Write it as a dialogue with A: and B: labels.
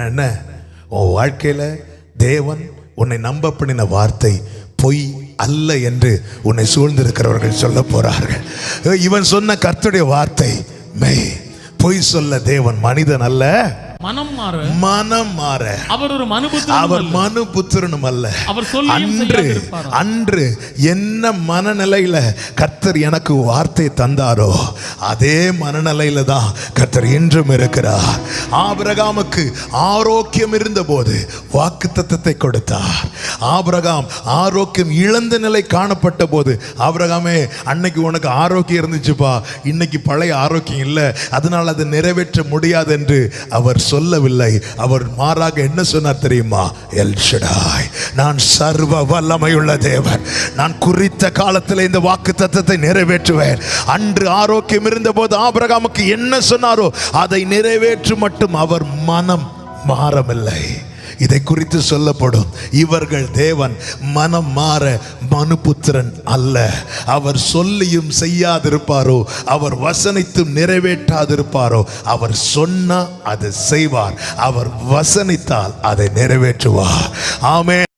A: என்ன உன் வாழ்க்கையில தேவன் உன்னை நம்ப பண்ணின வார்த்தை பொய் அல்ல என்று உன்னை சூழ்ந்திருக்கிறவர்கள் சொல்ல போறார்கள். இவன் சொன்ன கர்த்தருடைய வார்த்தை மெய். பொய் சொல்ல தேவன் மனிதன் அல்ல, மனம் மாற அவர் மனுபுத்திரனும் அல்ல. அன்று என்ன மனநிலையில கர்த்தர் எனக்கு வார்த்தை தந்தாரோ அதே மனநிலையில தான் கர்த்தர் இன்றும் இருக்கிறார். ஆபிரகாமுக்கு ஆரோக்கியம் இருந்த போது வாக்குத்தத்தத்தை கொடுத்தார். ஆபிரகாம் ஆரோக்கியம் இழந்த நிலை காணப்பட்ட போது, ஆபிரகாமே அன்னைக்கு உனக்கு ஆரோக்கியம் இருந்துச்சுப்பா, இன்னைக்கு பழைய ஆரோக்கியம் இல்லை, அதனால் அதை நிறைவேற்ற முடியாது என்று அவர் சொல்லவில்லை. அவர் மாறாக என்ன சொன்னார் தெரியுமா? எல் ஷடாய், நான் சர்வ வல்லமையுள்ள தேவன், நான் குறித்த காலத்தில் இந்த வாக்குத்தத்தத்தை நிறைவேற்றுவேன். அன்று ஆரோக்கியம் இருந்த போது ஆபிரகாமுக்கு என்ன சொன்னாரோ அதை நிறைவேற்று மட்டும் அவர் மனம் மாறவில்லை. இதை குறித்து சொல்லப்படும், இவர்கள் தேவன் மனம் மாற மனுபுத்திரன் அல்ல. அவர் சொல்லியும் செய்யாதிருப்பாரோ, அவர் வசனித்தும் நிறைவேற்றாதிருப்பாரோ. அவர் சொன்னா அதை செய்வார், அவர் வசனித்தால் அதை நிறைவேற்றுவார். ஆமென்.